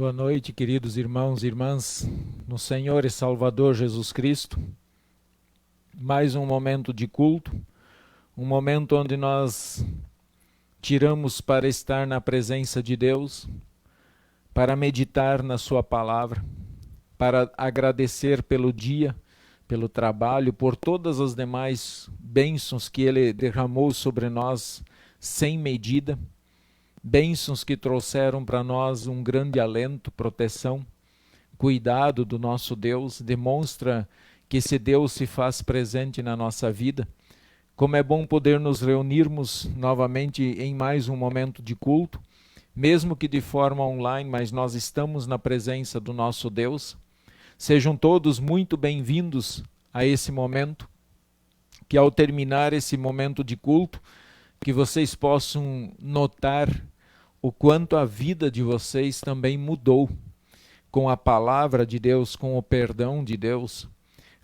Boa noite, queridos irmãos e irmãs, no Senhor e Salvador Jesus Cristo. Mais um momento de culto, um momento onde nós tiramos para estar na presença de Deus, para meditar na sua palavra, para agradecer pelo dia, pelo trabalho, por todas as demais bênçãos que Ele derramou sobre nós sem medida. Bênçãos que trouxeram para nós um grande alento, proteção, cuidado do nosso Deus, demonstra que esse Deus se faz presente na nossa vida. Como é bom poder nos reunirmos novamente em mais um momento de culto, mesmo que de forma online, mas nós estamos na presença do nosso Deus. Sejam todos muito bem-vindos a esse momento, que ao terminar esse momento de culto, que vocês possam notar o quanto a vida de vocês também mudou com a palavra de Deus, com o perdão de Deus,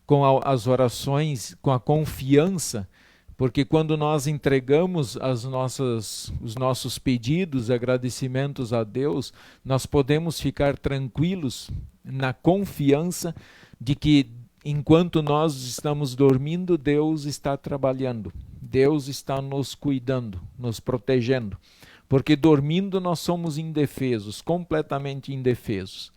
com as orações, com a confiança, porque quando nós entregamos os nossos pedidos, agradecimentos a Deus, nós podemos ficar tranquilos na confiança de que enquanto nós estamos dormindo, Deus está trabalhando, Deus está nos cuidando, nos protegendo. Porque dormindo nós somos indefesos, completamente indefesos.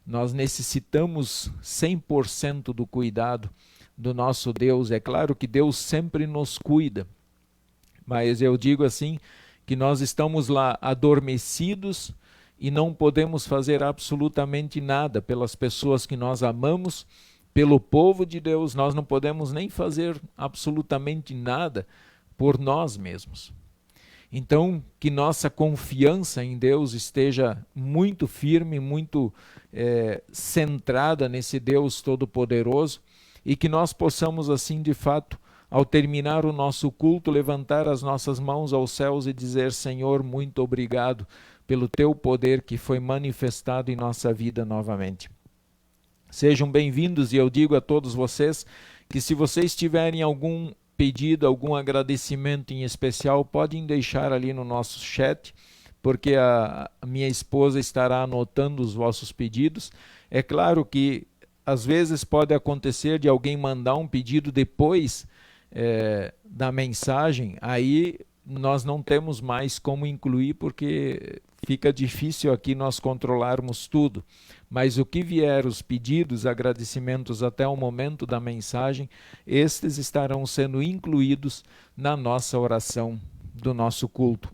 Nós necessitamos 100% do cuidado do nosso Deus. É claro que Deus sempre nos cuida, mas eu digo assim, que nós estamos lá adormecidos e não podemos fazer absolutamente nada pelas pessoas que nós amamos, pelo povo de Deus. Nós não podemos nem fazer absolutamente nada por nós mesmos. Então, que nossa confiança em Deus esteja muito firme, muito centrada nesse Deus Todo-Poderoso, e que nós possamos assim, de fato, ao terminar o nosso culto, levantar as nossas mãos aos céus e dizer: Senhor, muito obrigado pelo Teu poder que foi manifestado em nossa vida novamente. Sejam bem-vindos, e eu digo a todos vocês que se vocês tiverem algum pedido, algum agradecimento em especial, podem deixar ali no nosso chat, porque a minha esposa estará anotando os vossos pedidos. É claro que às vezes pode acontecer de alguém mandar um pedido depois da mensagem, aí nós não temos mais como incluir, porque fica difícil aqui nós controlarmos tudo. Mas o que vier, os pedidos, agradecimentos até o momento da mensagem, estes estarão sendo incluídos na nossa oração do nosso culto.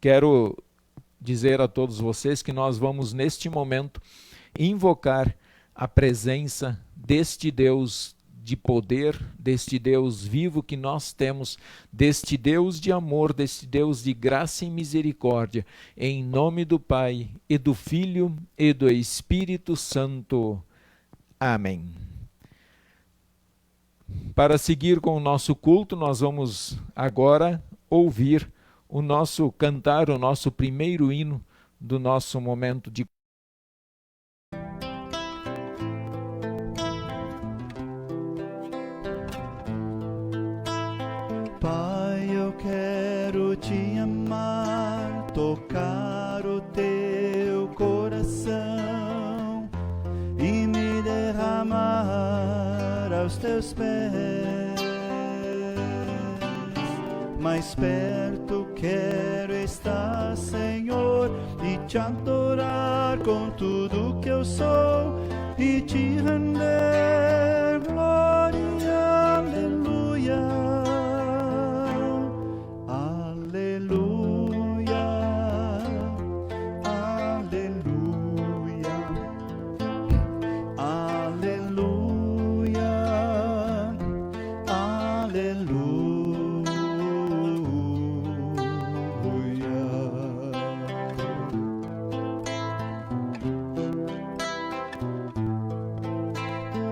Quero dizer a todos vocês que nós vamos neste momento invocar a presença deste Deus de poder, deste Deus vivo que nós temos, deste Deus de amor, deste Deus de graça e misericórdia, em nome do Pai, e do Filho, e do Espírito Santo. Amém. Para seguir com o nosso culto, nós vamos agora cantar o nosso primeiro hino do nosso momento de Pai, eu quero te amar, tocar o teu coração e me derramar aos teus pés. Mais perto quero estar, Senhor, e te adorar com tudo que eu sou e te render glória, aleluia.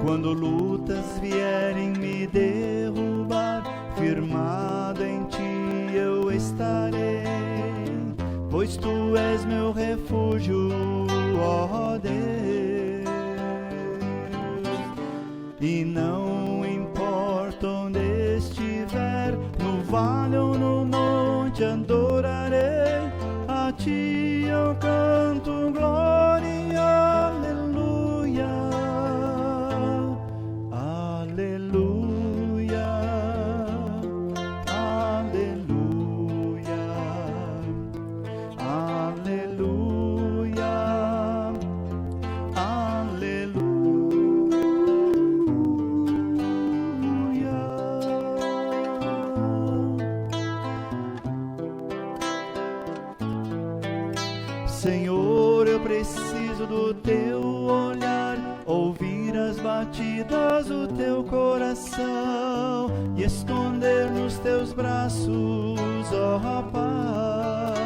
Quando lutas vierem me derrubar, firmado em ti eu estarei, pois tu és meu refúgio, ó Deus. E não importa onde estiver, no vale ou no monte adorarei, a ti eu canto glória. preciso do teu olhar, ouvir as batidas do teu coração e esconder nos teus braços, ó rapaz.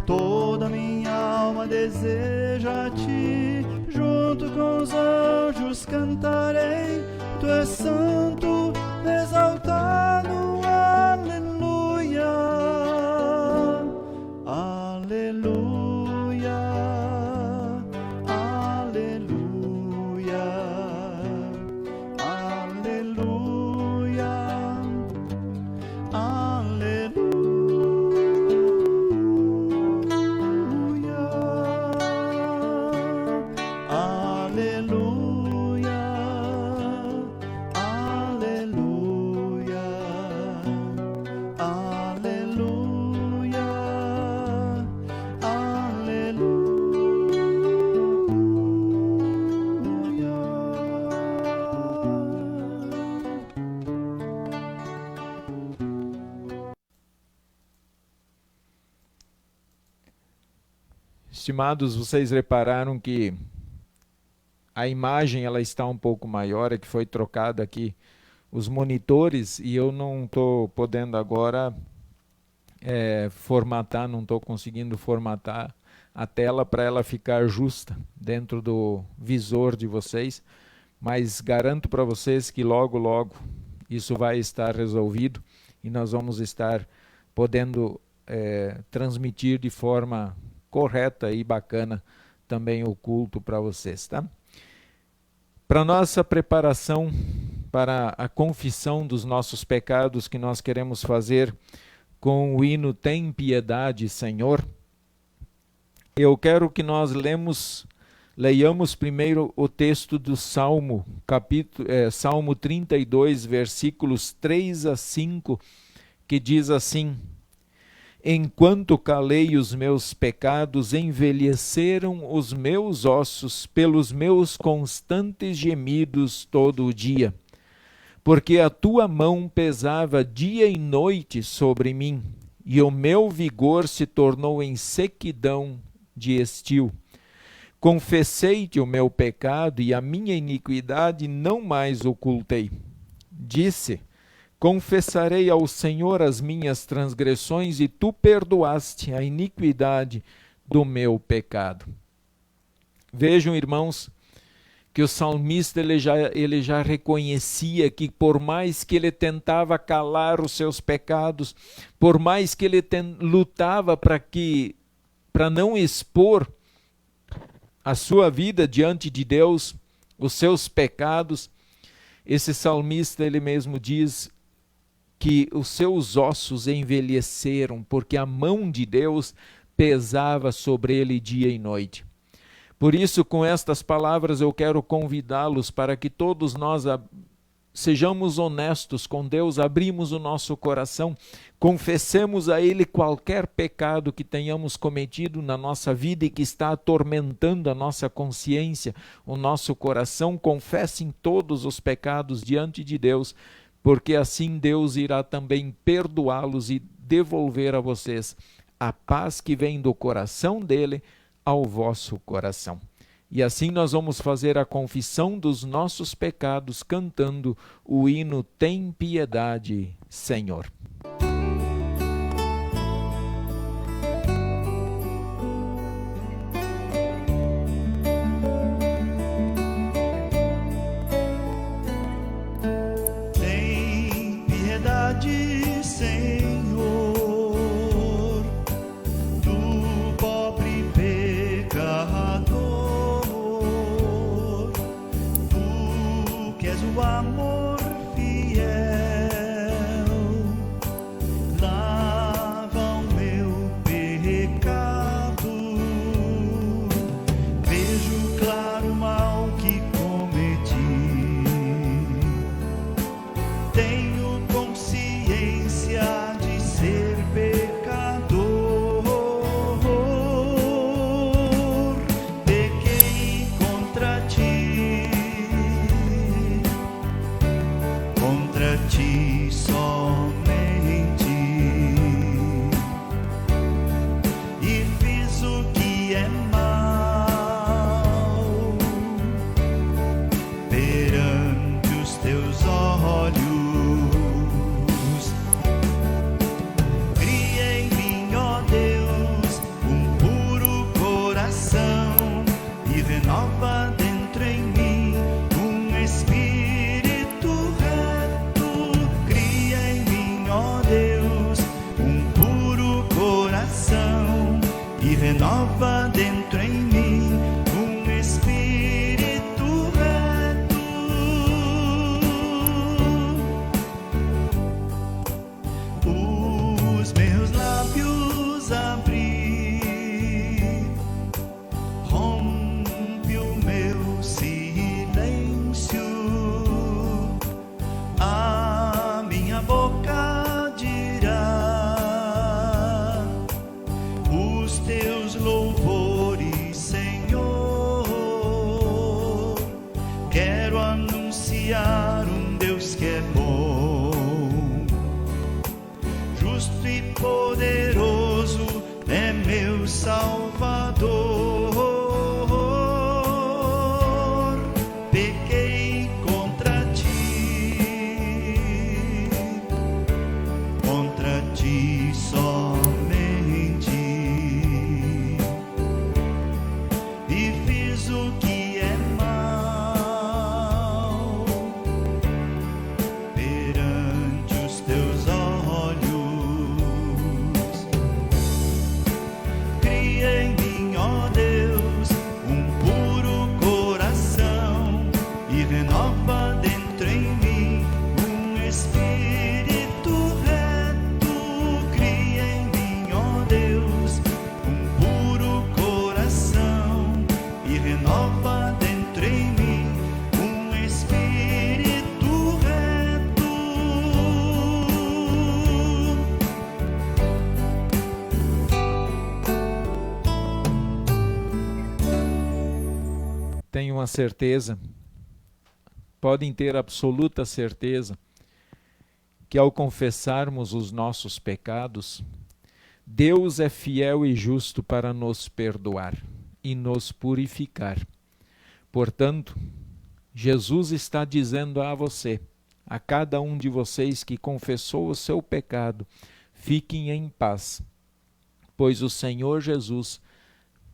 Toda minha alma deseja a ti, junto com os anjos cantarei, tu és santo, exaltado, aleluia, aleluia, aleluia, aleluia, aleluia, aleluia, aleluia, aleluia, Estimados, vocês repararam que a imagem ela está um pouco maior, é que foi trocada aqui os monitores e eu não estou podendo agora formatar, não estou conseguindo formatar a tela para ela ficar justa dentro do visor de vocês, mas garanto para vocês que logo, logo isso vai estar resolvido e nós vamos estar podendo transmitir de forma correta e bacana também o culto para vocês, tá? Para nossa preparação para a confissão dos nossos pecados que nós queremos fazer com o hino Tem Piedade, Senhor, eu quero que nós leiamos primeiro o texto do Salmo, Salmo 32, versículos 3 a 5, que diz assim: Enquanto calei os meus pecados, envelheceram os meus ossos pelos meus constantes gemidos todo o dia. Porque a tua mão pesava dia e noite sobre mim, e o meu vigor se tornou em sequidão de estio. Confessei-te o meu pecado e a minha iniquidade não mais ocultei. Disse: Confessarei ao Senhor as minhas transgressões e tu perdoaste a iniquidade do meu pecado. Vejam, irmãos, que o salmista ele já reconhecia que por mais que ele tentava calar os seus pecados, por mais que ele lutava para não expor a sua vida diante de Deus, os seus pecados, esse salmista ele mesmo diz que os seus ossos envelheceram, porque a mão de Deus pesava sobre ele dia e noite. Por isso, com estas palavras, eu quero convidá-los para que todos nós sejamos honestos com Deus, abrimos o nosso coração, confessemos a Ele qualquer pecado que tenhamos cometido na nossa vida e que está atormentando a nossa consciência, o nosso coração. Confessem todos os pecados diante de Deus, porque assim Deus irá também perdoá-los e devolver a vocês a paz que vem do coração dele ao vosso coração. E assim nós vamos fazer a confissão dos nossos pecados cantando o hino Tem Piedade, Senhor. Tem piedade, Senhor, do pobre pecador. Tu que és o amor fiel, lava o meu pecado. Vejo claro o mal que cometi. Tenho consciência de ser pecador. Pequei contra ti, anunciar um Deus que é bom, justo e poderoso é meu Salvador. Pequei contra ti somente, e fiz o que é mal perante os teus olhos. Cria em mim, ó Deus, um puro coração e renova dentro em mim um espírito reto. Cria em mim, ó Deus, um puro coração e renova dentro em mim um espírito reto. Tenho uma certeza, podem ter absoluta certeza, que ao confessarmos os nossos pecados, Deus é fiel e justo para nos perdoar e nos purificar. Portanto, Jesus está dizendo a você, a cada um de vocês que confessou o seu pecado, fiquem em paz, pois o Senhor Jesus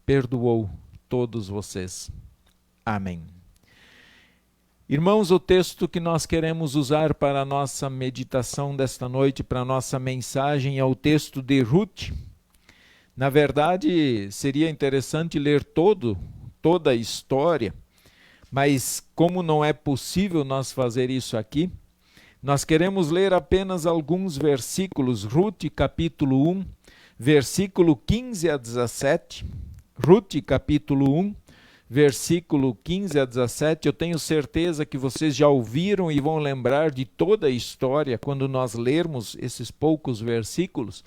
perdoou todos vocês. Amém. Irmãos, o texto que nós queremos usar para a nossa meditação desta noite, para a nossa mensagem, é o texto de Ruth. Na verdade, seria interessante ler toda a história, mas como não é possível nós fazer isso aqui, nós queremos ler apenas alguns versículos. Ruth, capítulo 1, versículo 15 a 17. Ruth, capítulo 1, versículo 15 a 17, eu tenho certeza que vocês já ouviram e vão lembrar de toda a história quando nós lermos esses poucos versículos.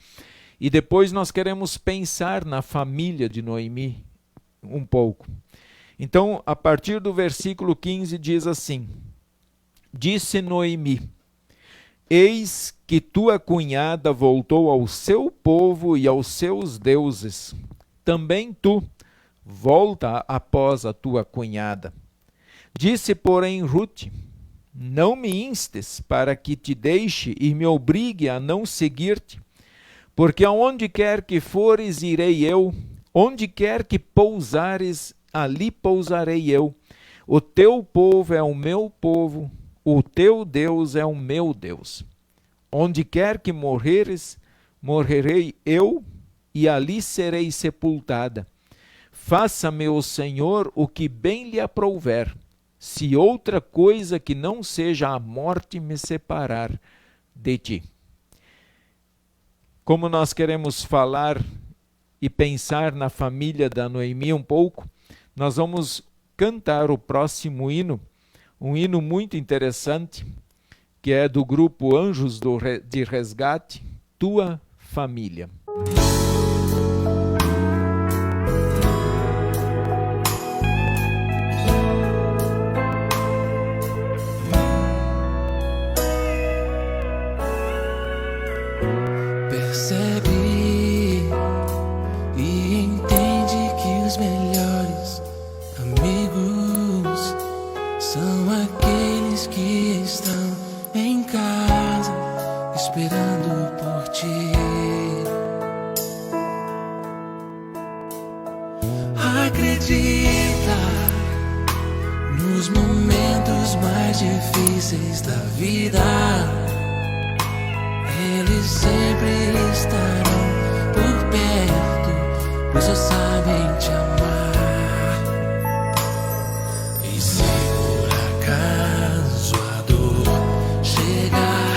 E depois nós queremos pensar na família de Noemi um pouco. Então, a partir do versículo 15 diz assim: Disse Noemi: Eis que tua cunhada voltou ao seu povo e aos seus deuses. Também tu volta após a tua cunhada. Disse, porém, Ruth: Não me instes para que te deixe e me obrigue a não seguir-te, porque aonde quer que fores, irei eu, onde quer que pousares, ali pousarei eu. O teu povo é o meu povo, o teu Deus é o meu Deus. Onde quer que morreres, morrerei eu, e ali serei sepultada. Faça-me o Senhor o que bem lhe aprouver, se outra coisa que não seja a morte me separar de ti. Como nós queremos falar e pensar na família da Noemi um pouco, nós vamos cantar o próximo hino, um hino muito interessante, que é do grupo Anjos de Resgate, Tua Família. Percebe e entende que os melhores amigos são aqueles que estão em casa esperando por ti. Acredita nos momentos mais difíceis da vida. Eles sempre estarão por perto, pois só sabem te amar. E se por acaso a dor chegar,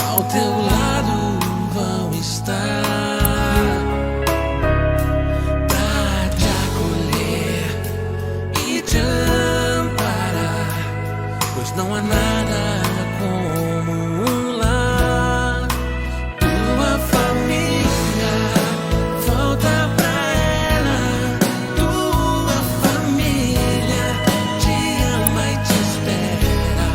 ao teu lado vão estar pra te acolher e te amparar, pois não há nada como um lar. Tua família, volta pra ela. Tua família te ama e te espera.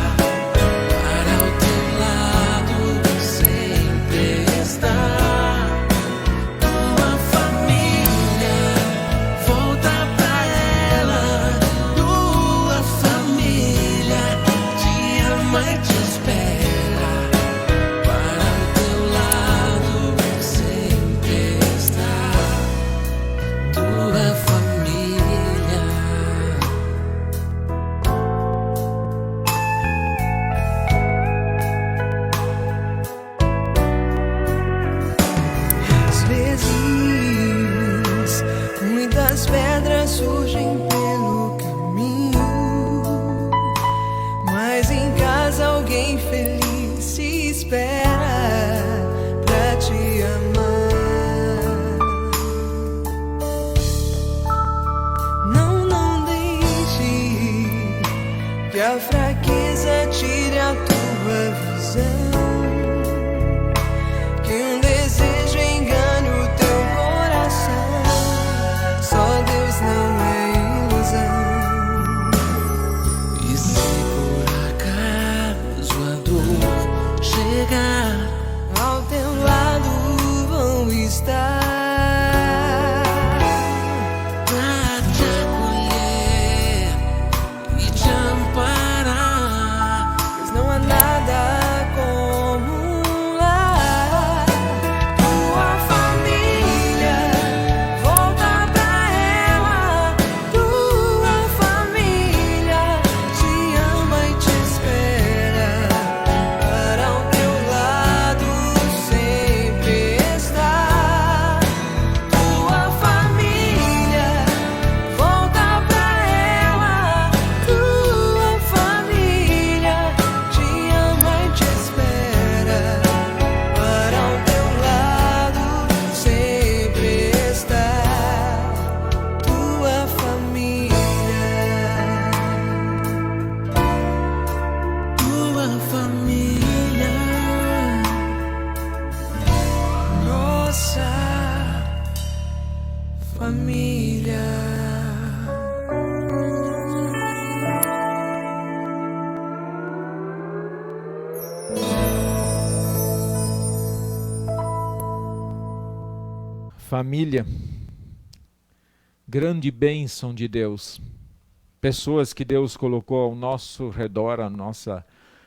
Família, grande bênção de Deus. Pessoas que Deus colocou ao nosso redor, à nossa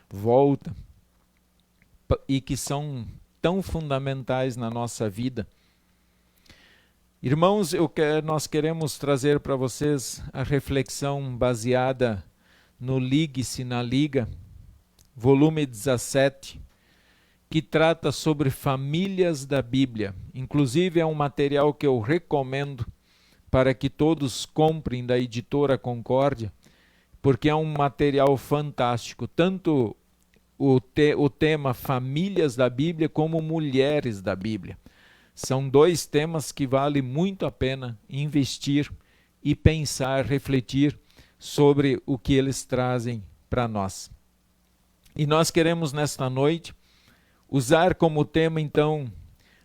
volta, e que são tão fundamentais na nossa vida. Irmãos, nós queremos trazer para vocês a reflexão baseada no Ligue-se na Liga, volume 17, que trata sobre famílias da Bíblia. Inclusive é um material que eu recomendo para que todos comprem da editora Concórdia, porque é um material fantástico, tanto o tema famílias da Bíblia como mulheres da Bíblia. São dois temas que vale muito a pena investir e pensar, refletir sobre o que eles trazem para nós. E nós queremos nesta noite usar como tema então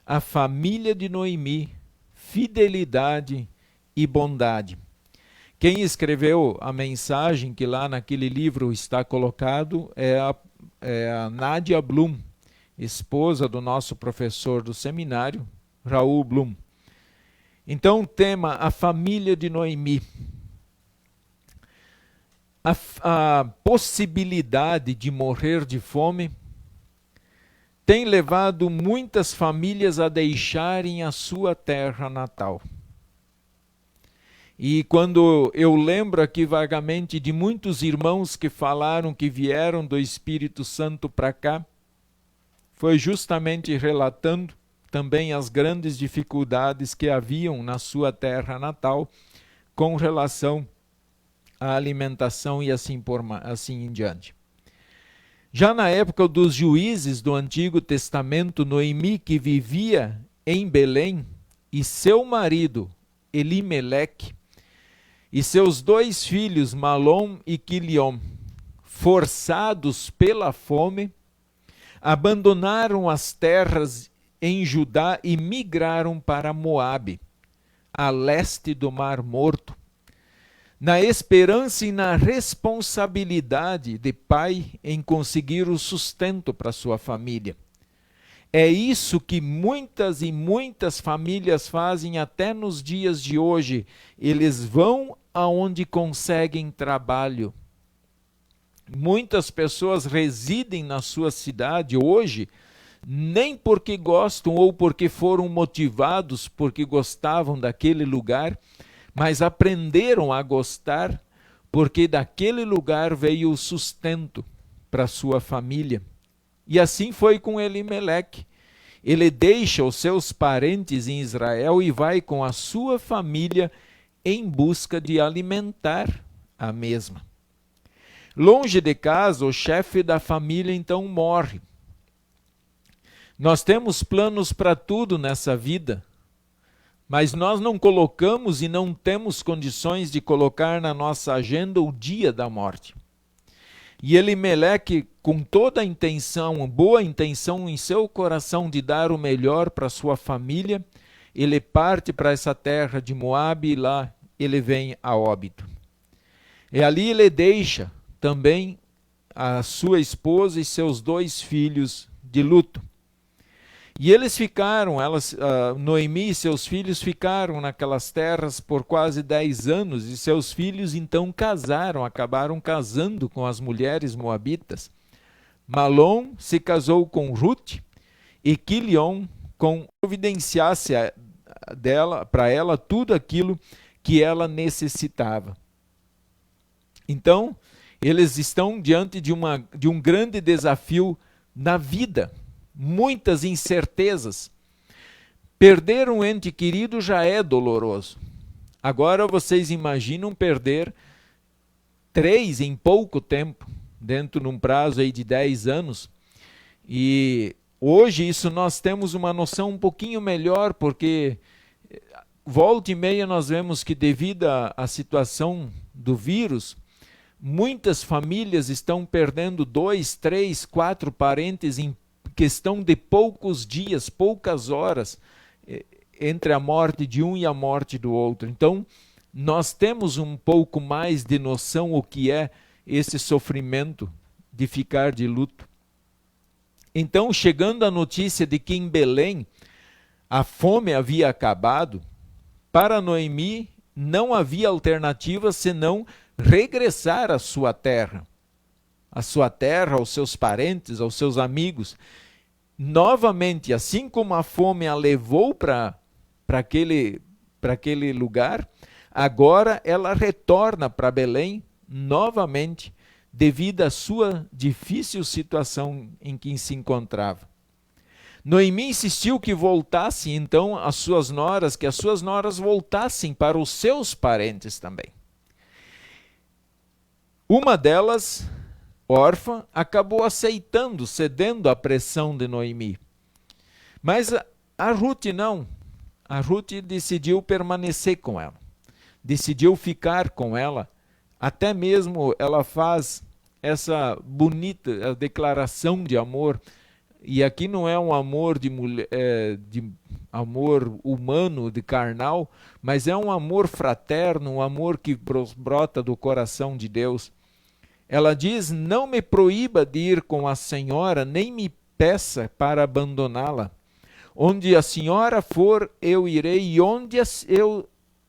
a família de Noemi, fidelidade e bondade. Quem escreveu a mensagem que lá naquele livro está colocado é a Nadia Blum, esposa do nosso professor do seminário, Raul Blum. Então, o tema, a família de Noemi. A possibilidade de morrer de fome tem levado muitas famílias a deixarem a sua terra natal. E quando eu lembro aqui vagamente de muitos irmãos que falaram que vieram do Espírito Santo para cá, foi justamente relatando também as grandes dificuldades que haviam na sua terra natal com relação à alimentação e assim em diante. Já na época dos juízes do Antigo Testamento, Noemi, que vivia em Belém, e seu marido, Elimeleque, e seus dois filhos, Malom e Quiliom, forçados pela fome, abandonaram as terras em Judá e migraram para Moabe, a leste do Mar Morto, na esperança e na responsabilidade de pai em conseguir o sustento para sua família. É isso que muitas e muitas famílias fazem até nos dias de hoje. Eles vão aonde conseguem trabalho. Muitas pessoas residem na sua cidade hoje, nem porque gostam ou porque foram motivados porque gostavam daquele lugar, mas aprenderam a gostar porque daquele lugar veio o sustento para sua família. E assim foi com Elimeleque. Ele deixa os seus parentes em Israel e vai com a sua família em busca de alimentar a mesma. Longe de casa, o chefe da família então morre. Nós temos planos para tudo nessa vida, mas nós não colocamos e não temos condições de colocar na nossa agenda o dia da morte. E Elimeleque, com toda a intenção, boa intenção em seu coração de dar o melhor para sua família, ele parte para essa terra de Moabe e lá ele vem a óbito. E ali ele deixa também a sua esposa e seus dois filhos de luto. E eles ficaram, Noemi e seus filhos ficaram naquelas terras por quase 10 anos, e seus filhos então acabaram casando com as mulheres moabitas. Malom se casou com Ruth, e Quiliom providenciasse para ela tudo aquilo que ela necessitava. Então, eles estão diante de um grande desafio na vida. Muitas incertezas. Perder um ente querido já é doloroso. Agora vocês imaginam perder 3 em pouco tempo, dentro de um prazo aí de 10 anos. E hoje isso nós temos uma noção um pouquinho melhor, porque volta e meia nós vemos que devido à situação do vírus, muitas famílias estão perdendo 2, 3, 4 parentes em questão de poucos dias, poucas horas, entre a morte de um e a morte do outro. Então, nós temos um pouco mais de noção o que é esse sofrimento de ficar de luto. Então, chegando a notícia de que em Belém a fome havia acabado, para Noemi não havia alternativa senão regressar à sua terra, aos seus parentes, aos seus amigos. Novamente, assim como a fome a levou para aquele lugar, agora ela retorna para Belém novamente, devido à sua difícil situação em que se encontrava. Noemi insistiu que voltasse então as suas noras, que as suas noras voltassem para os seus parentes também. Uma delas, órfã, acabou aceitando, cedendo à pressão de Noemi. Mas a Ruth não. A Ruth decidiu permanecer com ela. Decidiu ficar com ela. Até mesmo ela faz essa bonita declaração de amor. E aqui não é um amor de amor humano, de carnal, mas é um amor fraterno, um amor que brota do coração de Deus. Ela diz: não me proíba de ir com a senhora, nem me peça para abandoná-la. Onde a senhora for, eu irei,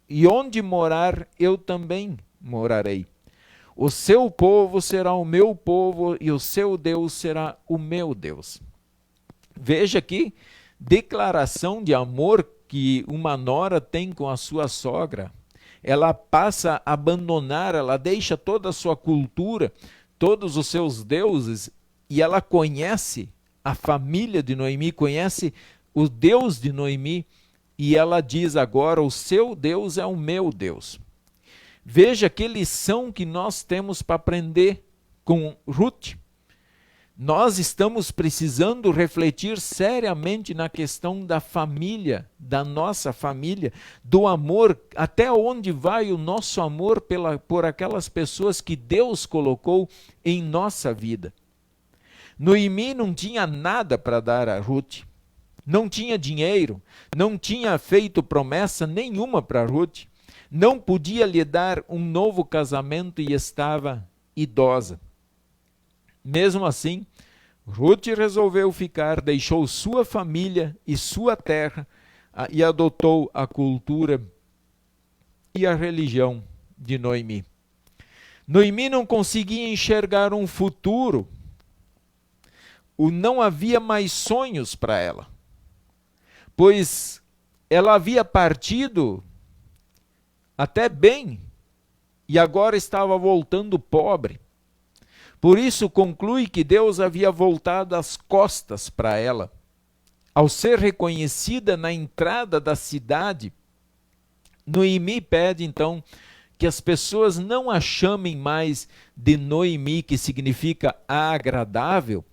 e onde morar, eu também morarei. O seu povo será o meu povo, e o seu Deus será o meu Deus. Veja aqui, declaração de amor que uma nora tem com a sua sogra. Ela passa a abandonar, ela deixa toda a sua cultura, todos os seus deuses, e ela conhece a família de Noemi, conhece o Deus de Noemi, e ela diz agora: o seu Deus é o meu Deus. Veja que lição que nós temos para aprender com Ruth. Nós estamos precisando refletir seriamente na questão da família, da nossa família, do amor, até onde vai o nosso amor por aquelas pessoas que Deus colocou em nossa vida. Noemi não tinha nada para dar a Ruth, não tinha dinheiro, não tinha feito promessa nenhuma para Ruth, não podia lhe dar um novo casamento e estava idosa. Mesmo assim, Ruth resolveu ficar, deixou sua família e sua terra e adotou a cultura e a religião de Noemi. Noemi não conseguia enxergar um futuro, não havia mais sonhos para ela, pois ela havia partido até bem e agora estava voltando pobre. Por isso conclui que Deus havia voltado as costas para ela. Ao ser reconhecida na entrada da cidade, Noemi pede então que as pessoas não a chamem mais de Noemi, que significa agradável,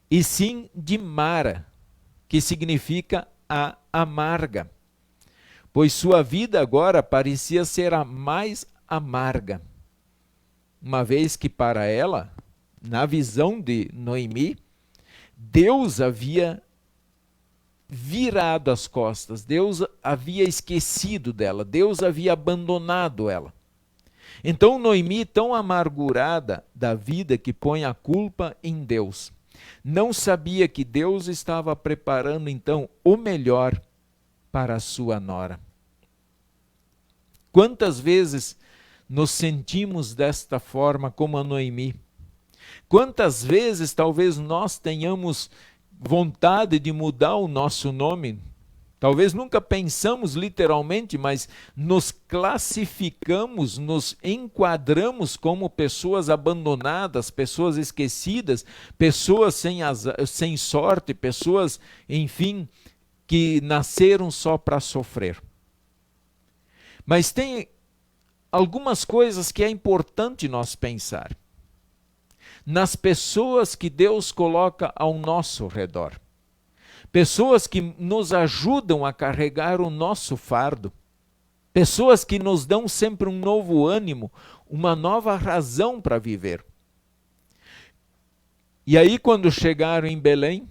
e sim de Mara, que significa a amarga, pois sua vida agora parecia ser a mais amarga, uma vez que para ela, na visão de Noemi, Deus havia virado as costas, Deus havia esquecido dela, Deus havia abandonado ela. Então Noemi, tão amargurada da vida que põe a culpa em Deus, não sabia que Deus estava preparando então o melhor para a sua nora. Quantas vezes nos sentimos desta forma como a Noemi? Quantas vezes talvez nós tenhamos vontade de mudar o nosso nome? Talvez nunca pensamos literalmente, mas nos classificamos, nos enquadramos como pessoas abandonadas, pessoas esquecidas, pessoas sem sorte, pessoas, enfim, que nasceram só para sofrer. Mas tem algumas coisas que é importante nós pensar. Nas pessoas que Deus coloca ao nosso redor. Pessoas que nos ajudam a carregar o nosso fardo. Pessoas que nos dão sempre um novo ânimo, uma nova razão para viver. E aí, quando chegaram em Belém,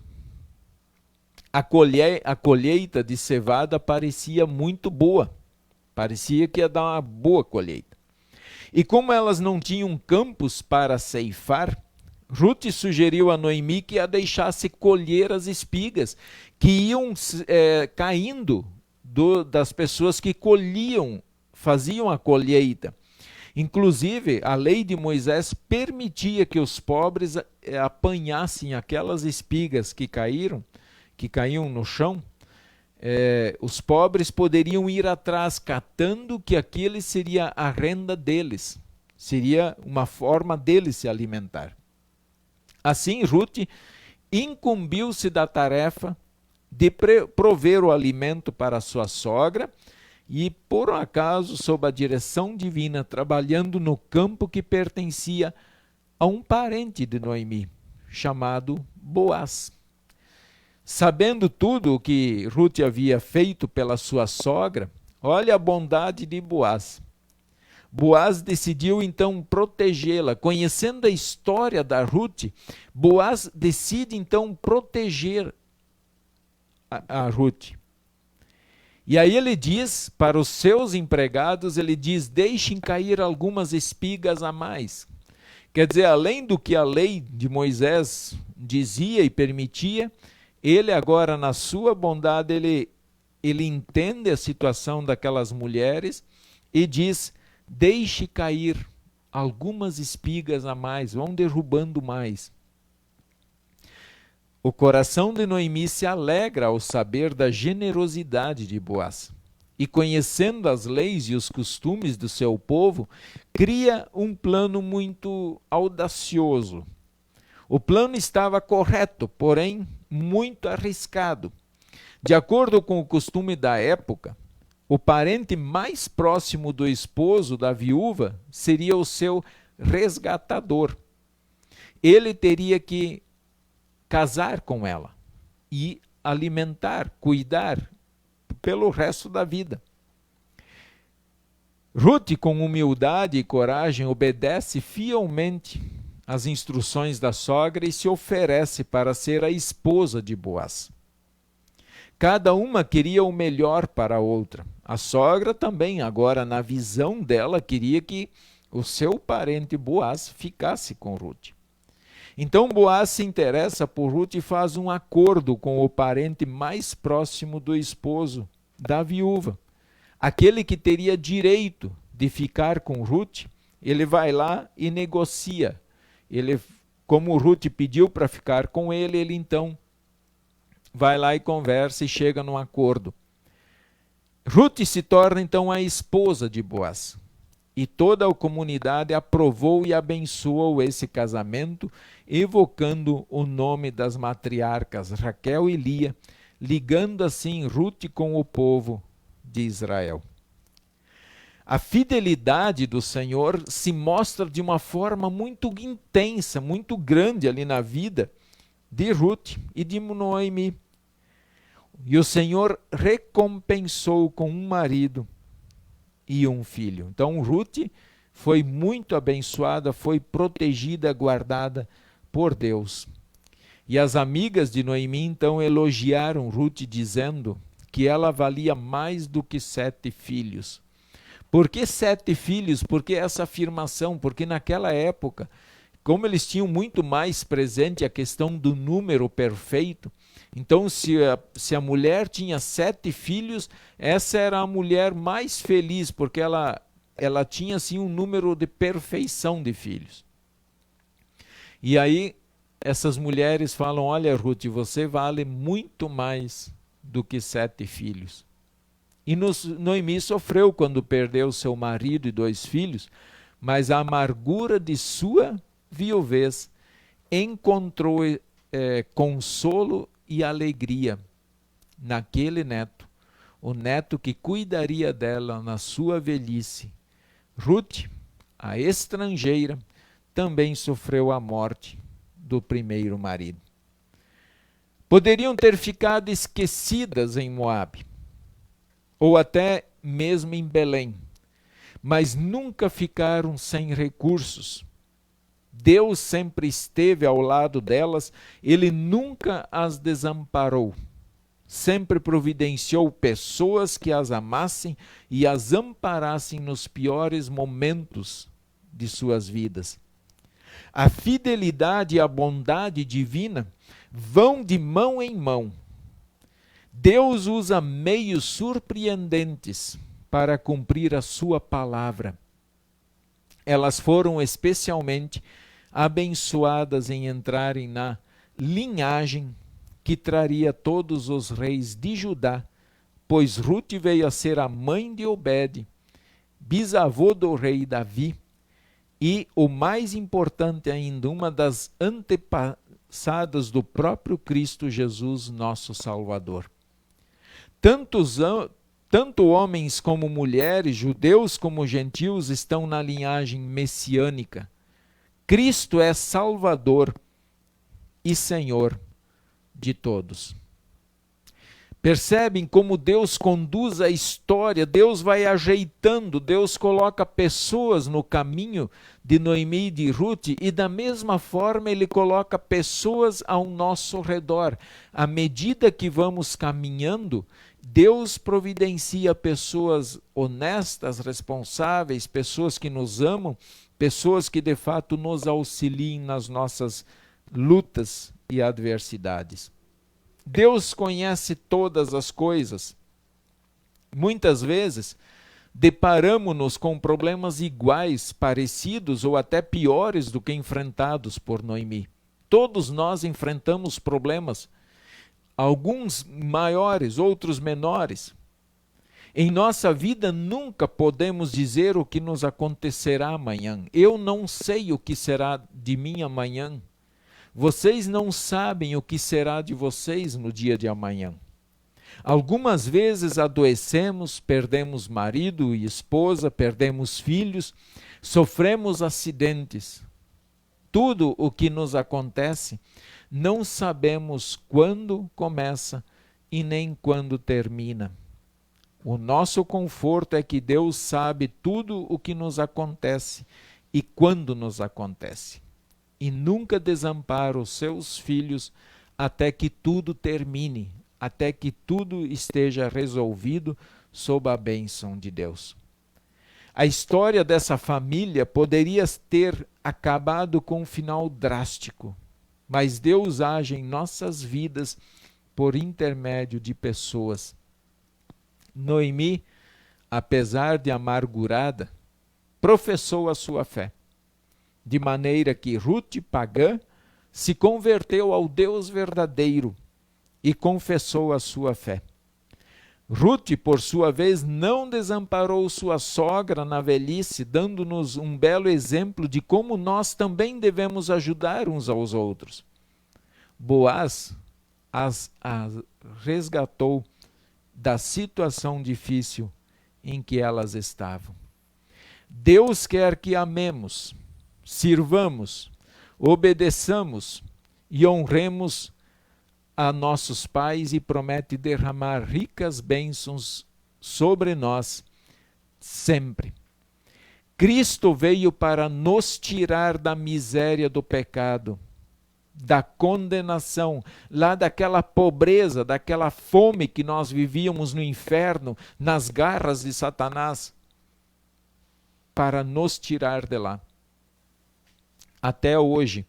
a colheita de cevada parecia muito boa. Parecia que ia dar uma boa colheita. E como elas não tinham campos para ceifar, Ruth sugeriu a Noemi que a deixasse colher as espigas que iam caindo das pessoas que colhiam, faziam a colheita. Inclusive, a lei de Moisés permitia que os pobres apanhassem aquelas espigas que caíam no chão. Os pobres poderiam ir atrás, catando que aquele seria a renda deles, seria uma forma deles se alimentar. Assim, Ruth incumbiu-se da tarefa de prover o alimento para sua sogra e, por um acaso, sob a direção divina, trabalhando no campo que pertencia a um parente de Noemi, chamado Boaz. Sabendo tudo o que Ruth havia feito pela sua sogra, olha a bondade de Boaz. Boaz decidiu então protegê-la. Conhecendo a história da Ruth, Boaz decide então proteger a Ruth. E aí ele diz para os seus empregados, ele diz, deixem cair algumas espigas a mais. Quer dizer, além do que a lei de Moisés dizia e permitia, ele agora, na sua bondade, ele entende a situação daquelas mulheres e diz, deixe cair algumas espigas a mais, vão derrubando mais. O coração de Noemi se alegra ao saber da generosidade de Boaz. E conhecendo as leis e os costumes do seu povo, cria um plano muito audacioso. O plano estava correto, porém muito arriscado. De acordo com o costume da época, o parente mais próximo do esposo da viúva seria o seu resgatador. Ele teria que casar com ela e alimentar, cuidar pelo resto da vida. Ruth, com humildade e coragem, obedece fielmente às instruções da sogra e se oferece para ser a esposa de Boaz. Cada uma queria o melhor para a outra. A sogra também, agora na visão dela, queria que o seu parente Boaz ficasse com Ruth. Então Boaz se interessa por Ruth e faz um acordo com o parente mais próximo do esposo da viúva. Aquele que teria direito de ficar com Ruth, ele vai lá e negocia. Como Ruth pediu para ficar com ele, ele então vai lá e conversa e chega num acordo. Ruth se torna então a esposa de Boaz. E toda a comunidade aprovou e abençoou esse casamento, evocando o nome das matriarcas Raquel e Lia, ligando assim Ruth com o povo de Israel. A fidelidade do Senhor se mostra de uma forma muito intensa, muito grande ali na vida de Ruth e de Noemi. E o Senhor recompensou com um marido e um filho. Então Ruth foi muito abençoada, foi protegida, guardada por Deus. E as amigas de Noemi então elogiaram Ruth, dizendo que ela valia mais do que 7 filhos. Por que 7 filhos? Por que essa afirmação? Porque naquela época, como eles tinham muito mais presente a questão do número perfeito, então se a mulher tinha 7 filhos, essa era a mulher mais feliz, porque ela tinha assim um número de perfeição de filhos. E aí essas mulheres falam, olha Ruth, você vale muito mais do que 7 filhos. E Noemi sofreu quando perdeu seu marido e 2 filhos, mas a amargura de sua viuvez encontrou consolo e alegria naquele neto, o neto que cuidaria dela na sua velhice. Ruth, a estrangeira, também sofreu a morte do primeiro marido. Poderiam ter ficado esquecidas em Moabe, ou até mesmo em Belém, mas nunca ficaram sem recursos. Deus sempre esteve ao lado delas, Ele nunca as desamparou. Sempre providenciou pessoas que as amassem e as amparassem nos piores momentos de suas vidas. A fidelidade e a bondade divina vão de mão em mão. Deus usa meios surpreendentes para cumprir a sua palavra. Elas foram especialmente abençoadas em entrarem na linhagem que traria todos os reis de Judá, pois Ruth veio a ser a mãe de Obed, bisavô do rei Davi, e, o mais importante ainda, uma das antepassadas do próprio Cristo Jesus, nosso Salvador. Tanto homens como mulheres, judeus como gentios, estão na linhagem messiânica. Cristo é Salvador e Senhor de todos. Percebem como Deus conduz a história, Deus vai ajeitando, Deus coloca pessoas no caminho de Noemi e de Ruth, e da mesma forma Ele coloca pessoas ao nosso redor. À medida que vamos caminhando, Deus providencia pessoas honestas, responsáveis, pessoas que nos amam, pessoas que de fato nos auxiliem nas nossas lutas e adversidades. Deus conhece todas as coisas. Muitas vezes, deparamos-nos com problemas iguais, parecidos ou até piores do que enfrentados por Noemi. Todos nós enfrentamos problemas, alguns maiores, outros menores. Em nossa vida nunca podemos dizer o que nos acontecerá amanhã. Eu não sei o que será de mim amanhã. Vocês não sabem o que será de vocês no dia de amanhã. Algumas vezes adoecemos, perdemos marido e esposa, perdemos filhos, sofremos acidentes. Tudo o que nos acontece, não sabemos quando começa e nem quando termina. O nosso conforto é que Deus sabe tudo o que nos acontece e quando nos acontece. E nunca desampara os seus filhos até que tudo termine, até que tudo esteja resolvido sob a bênção de Deus. A história dessa família poderia ter acabado com um final drástico, mas Deus age em nossas vidas por intermédio de pessoas. Noemi, apesar de amargurada, professou a sua fé, de maneira que Ruth, pagã, se converteu ao Deus verdadeiro e confessou a sua fé. Ruth, por sua vez, não desamparou sua sogra na velhice, dando-nos um belo exemplo de como nós também devemos ajudar uns aos outros. Boaz as resgatou da situação difícil em que elas estavam. Deus quer que amemos, sirvamos, obedeçamos e honremos a nossos pais e promete derramar ricas bênçãos sobre nós sempre. Cristo veio para nos tirar da miséria do pecado, da condenação, lá daquela pobreza, daquela fome que nós vivíamos no inferno, nas garras de Satanás, para nos tirar de lá. Até hoje,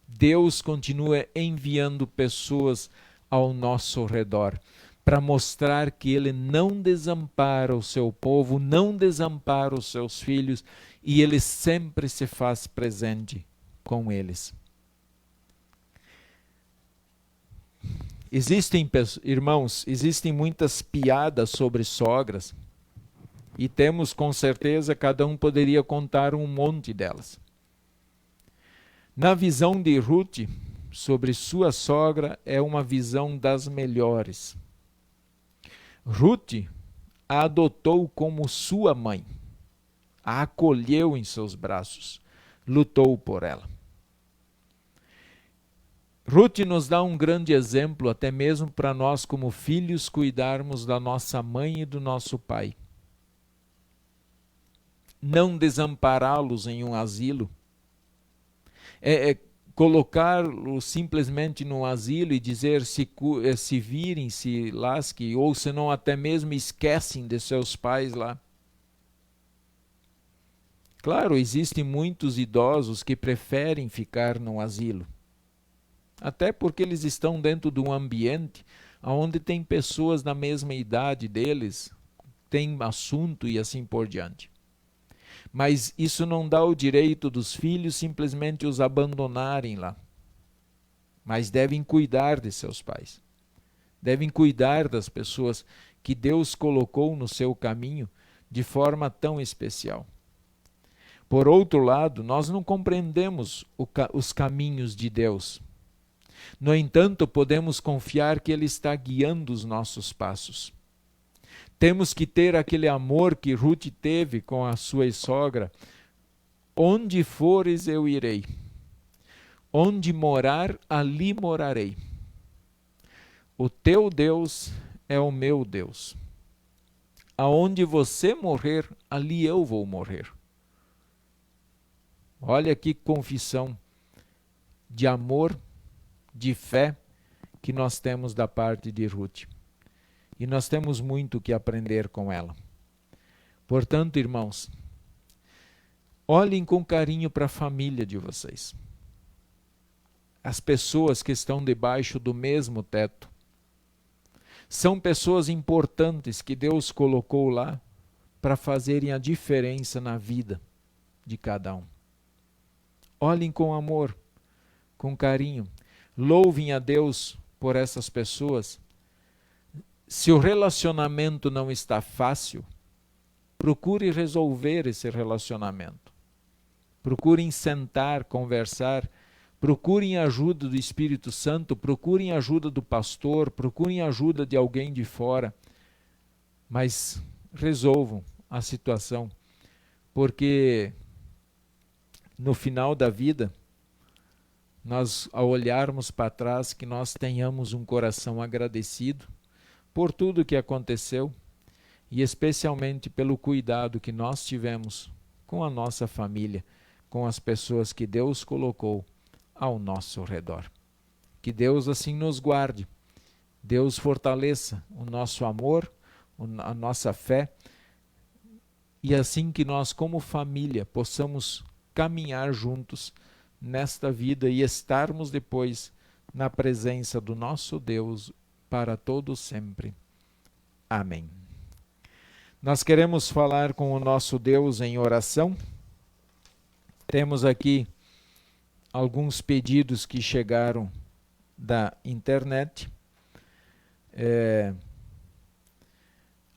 Deus continua enviando pessoas ao nosso redor para mostrar que Ele não desampara o seu povo, não desampara os seus filhos e Ele sempre se faz presente com eles. Irmãos, existem muitas piadas sobre sogras e temos com certeza, cada um poderia contar um monte delas. Na visão de Ruth, sobre sua sogra, é uma visão das melhores. Ruth a adotou como sua mãe, a acolheu em seus braços, lutou por ela. Ruth nos dá um grande exemplo, até mesmo para nós como filhos cuidarmos da nossa mãe e do nosso pai. Não desampará-los em um asilo, colocá-los simplesmente no asilo e dizer se virem, se lasquem, ou se não até mesmo esquecem de seus pais lá. Claro, existem muitos idosos que preferem ficar num asilo, até porque eles estão dentro de um ambiente onde tem pessoas da mesma idade deles, tem assunto e assim por diante. Mas isso não dá o direito dos filhos simplesmente os abandonarem lá. Mas devem cuidar de seus pais. Devem cuidar das pessoas que Deus colocou no seu caminho de forma tão especial. Por outro lado, nós não compreendemos os caminhos de Deus. No entanto, podemos confiar que Ele está guiando os nossos passos. Temos que ter aquele amor que Ruth teve com a sua sogra. Onde fores eu irei. Onde morar, ali morarei. O teu Deus é o meu Deus. Aonde você morrer, ali eu vou morrer. Olha que confissão de amor, de fé que nós temos da parte de Ruth. E nós temos muito que aprender com ela. Portanto, irmãos, olhem com carinho para a família de vocês. As pessoas que estão debaixo do mesmo teto. São pessoas importantes que Deus colocou lá para fazerem a diferença na vida de cada um. Olhem com amor, com carinho. Louvem a Deus por essas pessoas. Se o relacionamento não está fácil, procure resolver esse relacionamento. Procurem sentar, conversar. Procurem a ajuda do Espírito Santo, procurem a ajuda do pastor, procurem a ajuda de alguém de fora. Mas resolvam a situação, porque no final da vida, nós, ao olharmos para trás, que nós tenhamos um coração agradecido por tudo que aconteceu e especialmente pelo cuidado que nós tivemos com a nossa família, com as pessoas que Deus colocou ao nosso redor. Que Deus assim nos guarde, Deus fortaleça o nosso amor, a nossa fé, e assim que nós como família possamos caminhar juntos nesta vida e estarmos depois na presença do nosso Deus para todo sempre. Amém. Nós queremos falar com o nosso Deus em oração. Temos aqui alguns pedidos que chegaram da internet.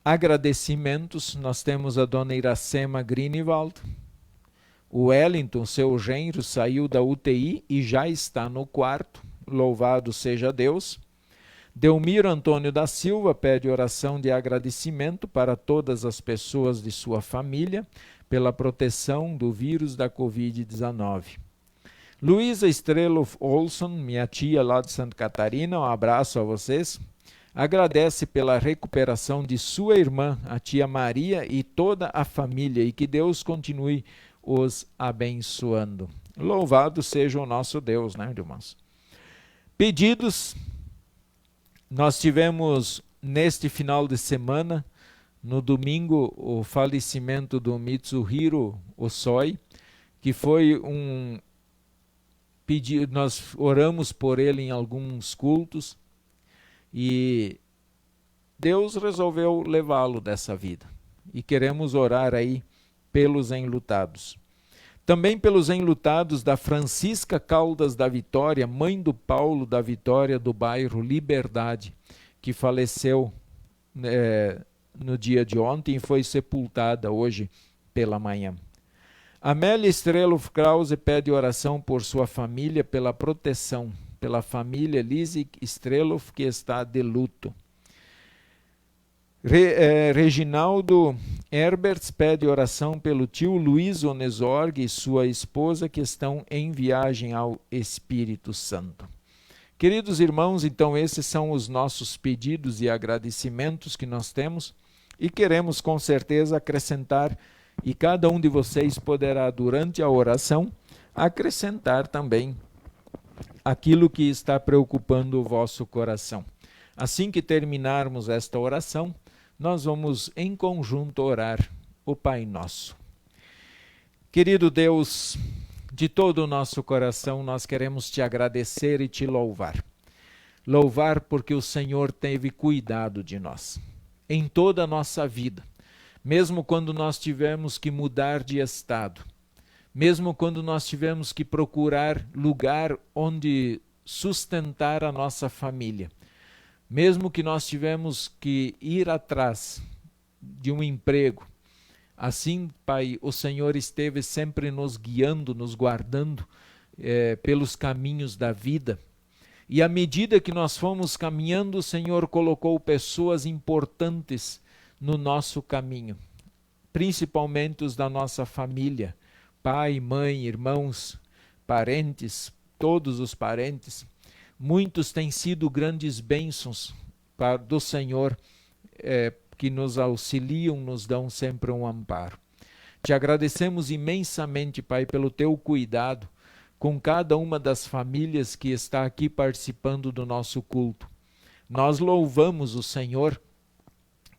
Agradecimentos, nós temos a dona Iracema Greenwald. O Wellington, seu genro, saiu da UTI e já está no quarto. Louvado seja Deus. Delmiro Antônio da Silva pede oração de agradecimento para todas as pessoas de sua família pela proteção do vírus da Covid-19. Luísa Estrelo Olson, minha tia lá de Santa Catarina, um abraço a vocês. Agradece pela recuperação de sua irmã, a tia Maria, e toda a família, e que Deus continue os abençoando. Louvado seja o nosso Deus, né, irmãos? Pedidos. Nós tivemos neste final de semana, no domingo, o falecimento do Mitsuhiro Osoi, que foi um pedido, nós oramos por ele em alguns cultos e Deus resolveu levá-lo dessa vida. E queremos orar aí pelos enlutados. Também pelos enlutados da Francisca Caldas da Vitória, mãe do Paulo da Vitória, do bairro Liberdade, que faleceu no dia de ontem e foi sepultada hoje pela manhã. Amélia Streloff Krause pede oração por sua família, pela proteção, pela família Lise Streloff, que está de luto. Reginaldo Herberts pede oração pelo tio Luiz Onesorg e sua esposa, que estão em viagem ao Espírito Santo. Queridos irmãos, então esses são os nossos pedidos e agradecimentos que nós temos e queremos com certeza acrescentar, e cada um de vocês poderá durante a oração acrescentar também aquilo que está preocupando o vosso coração. Assim que terminarmos esta oração, nós vamos em conjunto orar o Pai Nosso. Querido Deus, de todo o nosso coração nós queremos te agradecer e te louvar. Louvar porque o Senhor teve cuidado de nós em toda a nossa vida, mesmo quando nós tivemos que mudar de estado, mesmo quando nós tivemos que procurar lugar onde sustentar a nossa família, mesmo que nós tivemos que ir atrás de um emprego. Assim, Pai, o Senhor esteve sempre nos guiando, nos guardando pelos caminhos da vida. E à medida que nós fomos caminhando, o Senhor colocou pessoas importantes no nosso caminho, principalmente os da nossa família, pai, mãe, irmãos, parentes, todos os parentes. Muitos têm sido grandes bênçãos do Senhor, que nos auxiliam, nos dão sempre um amparo. Te agradecemos imensamente, Pai, pelo teu cuidado com cada uma das famílias que está aqui participando do nosso culto. Nós louvamos o Senhor,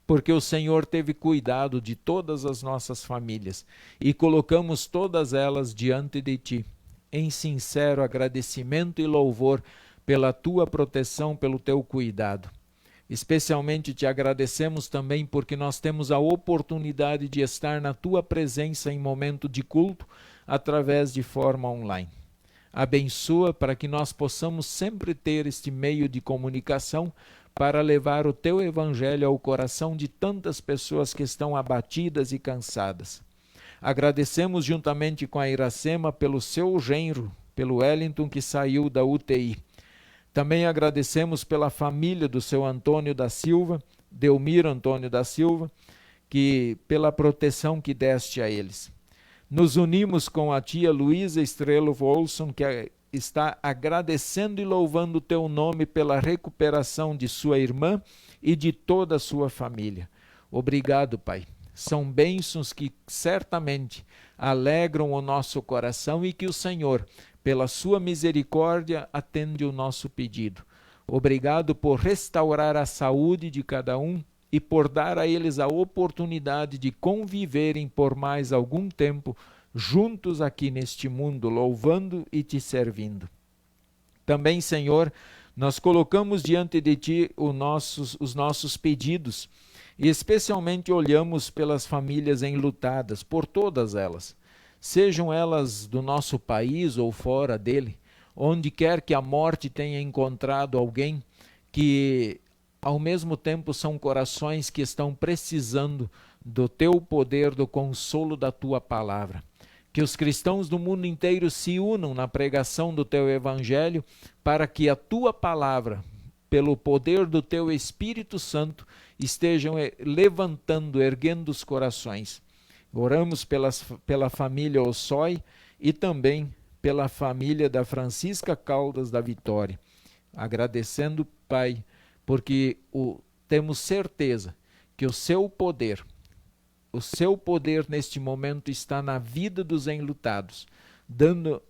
porque o Senhor teve cuidado de todas as nossas famílias e colocamos todas elas diante de Ti, em sincero agradecimento e louvor pela Tua proteção, pelo Teu cuidado. Especialmente te agradecemos também porque nós temos a oportunidade de estar na Tua presença em momento de culto, através de forma online. Abençoa para que nós possamos sempre ter este meio de comunicação para levar o Teu Evangelho ao coração de tantas pessoas que estão abatidas e cansadas. Agradecemos juntamente com a Iracema pelo seu genro, pelo Wellington, que saiu da UTI. Também agradecemos pela família do seu Antônio da Silva, Delmiro Antônio da Silva, pela proteção que deste a eles. Nos unimos com a tia Luísa Estrelo Wolson, que está agradecendo e louvando o teu nome pela recuperação de sua irmã e de toda a sua família. Obrigado, Pai. São bênçãos que certamente alegram o nosso coração e que o Senhor, pela sua misericórdia, atende o nosso pedido. Obrigado por restaurar a saúde de cada um e por dar a eles a oportunidade de conviverem por mais algum tempo juntos aqui neste mundo, louvando e te servindo. Também, Senhor, nós colocamos diante de Ti os nossos pedidos e especialmente olhamos pelas famílias enlutadas, por todas elas. Sejam elas do nosso país ou fora dele, onde quer que a morte tenha encontrado alguém, que ao mesmo tempo são corações que estão precisando do teu poder, do consolo da tua palavra. Que os cristãos do mundo inteiro se unam na pregação do teu evangelho, para que a tua palavra, pelo poder do teu Espírito Santo, estejam levantando, erguendo os corações. Oramos pela família Ossói e também pela família da Francisca Caldas da Vitória. Agradecendo, Pai, porque temos certeza que o seu poder neste momento está na vida dos enlutados, dando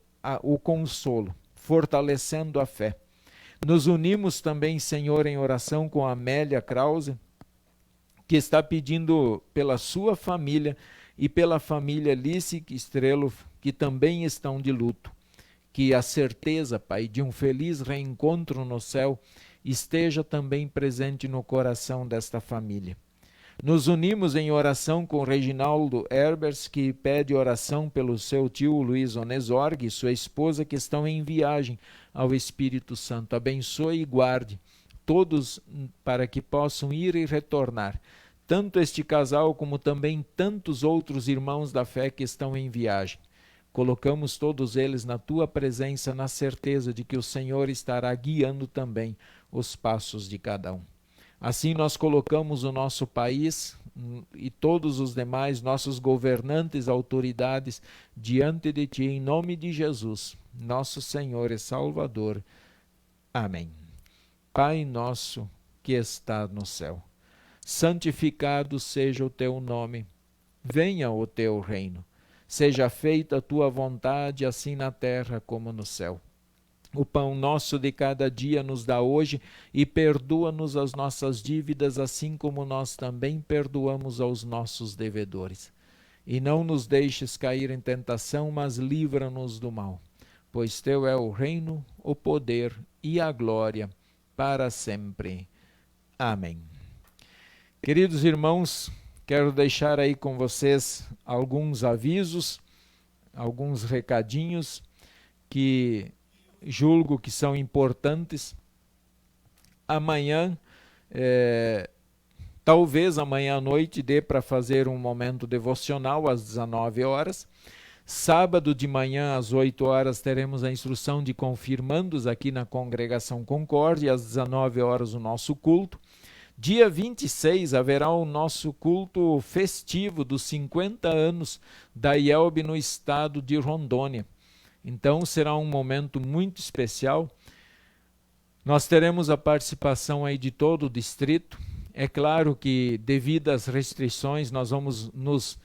o consolo, fortalecendo a fé. Nos unimos também, Senhor, em oração com a Amélia Krause, que está pedindo pela sua família e pela família Lice Estrelo, que também estão de luto. Que a certeza, Pai, de um feliz reencontro no céu esteja também presente no coração desta família. Nos unimos em oração com Reginaldo Herbers, que pede oração pelo seu tio Luiz Onesorg e sua esposa, que estão em viagem ao Espírito Santo. Abençoe e guarde todos para que possam ir e retornar. Tanto este casal como também tantos outros irmãos da fé que estão em viagem. Colocamos todos eles na tua presença, na certeza de que o Senhor estará guiando também os passos de cada um. Assim nós colocamos o nosso país e todos os demais, nossos governantes, autoridades, diante de Ti, em nome de Jesus, nosso Senhor e Salvador. Amém. Pai nosso que está no céu, santificado seja o Teu nome, venha o Teu reino, seja feita a Tua vontade, assim na terra como no céu. O pão nosso de cada dia nos dá hoje e perdoa-nos as nossas dívidas, assim como nós também perdoamos aos nossos devedores. e não nos deixes cair em tentação, mas livra-nos do mal. Pois teu é o reino, o poder e a glória para sempre. Amém. Queridos irmãos, quero deixar aí com vocês alguns avisos, alguns recadinhos que julgo que são importantes. Amanhã, talvez amanhã à noite dê para fazer um momento devocional às 19 horas. Sábado de manhã às 8 horas teremos a instrução de confirmandos aqui na Congregação Concórdia, às 19 horas o nosso culto. Dia 26 haverá o nosso culto festivo dos 50 anos da IELB no estado de Rondônia. Então será um momento muito especial. Nós teremos a participação aí de todo o distrito. É claro que devido às restrições nós vamos nos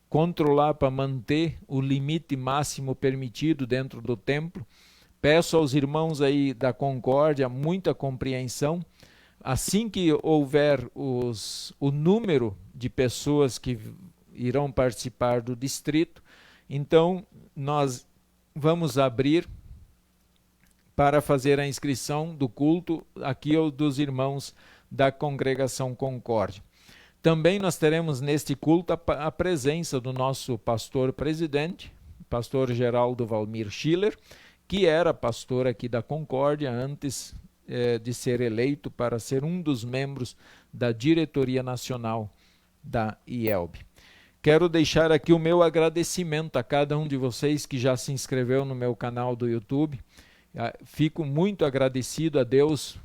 controlar para manter o limite máximo permitido dentro do templo. Peço aos irmãos aí da Concórdia muita compreensão. Assim que houver o número de pessoas que irão participar do distrito, então nós vamos abrir para fazer a inscrição do culto aqui dos irmãos da Congregação Concórdia. Também nós teremos neste culto a presença do nosso pastor presidente, pastor Geraldo Valmir Schiller, que era pastor aqui da Concórdia antes de ser eleito para ser um dos membros da diretoria nacional da IELB. Quero deixar aqui o meu agradecimento a cada um de vocês que já se inscreveu no meu canal do YouTube. Fico muito agradecido a Deus.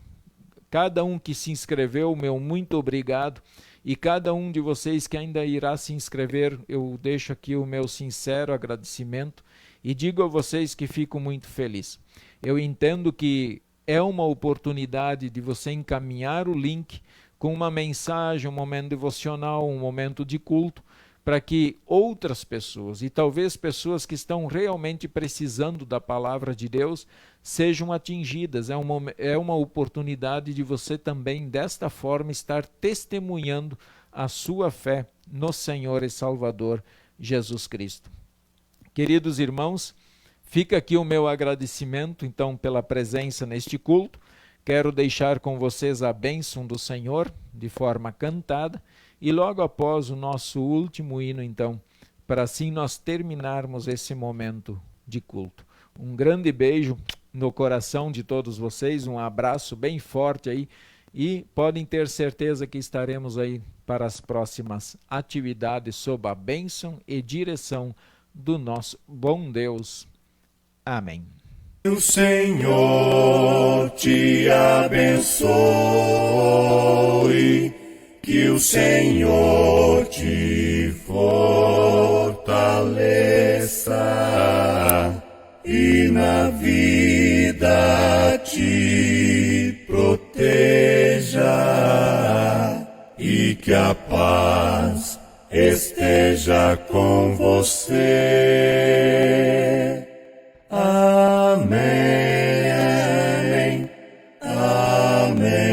Cada um que se inscreveu, meu muito obrigado. E cada um de vocês que ainda irá se inscrever, eu deixo aqui o meu sincero agradecimento e digo a vocês que fico muito feliz. Eu entendo que é uma oportunidade de você encaminhar o link com uma mensagem, um momento devocional, um momento de culto, para que outras pessoas, e talvez pessoas que estão realmente precisando da palavra de Deus, sejam atingidas. É uma oportunidade de você também, desta forma, estar testemunhando a sua fé no Senhor e Salvador Jesus Cristo. Queridos irmãos, fica aqui o meu agradecimento, então, pela presença neste culto. Quero deixar com vocês a bênção do Senhor, de forma cantada, e logo após o nosso último hino, então, para assim nós terminarmos esse momento de culto. Um grande beijo no coração de todos vocês, um abraço bem forte aí, e podem ter certeza que estaremos aí para as próximas atividades sob a bênção e direção do nosso bom Deus. Amém. O Senhor te abençoe, que o Senhor te fortaleça e na vida te proteja, e que a paz esteja com você. Amém, amém, amém.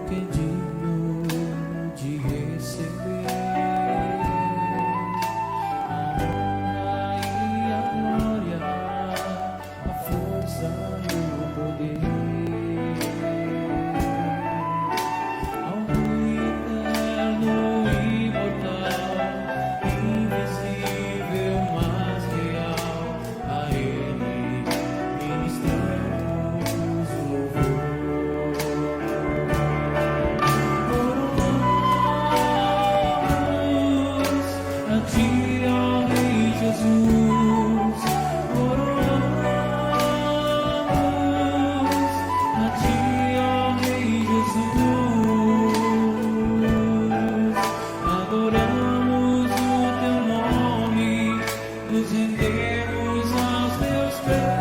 Que aos meus pés.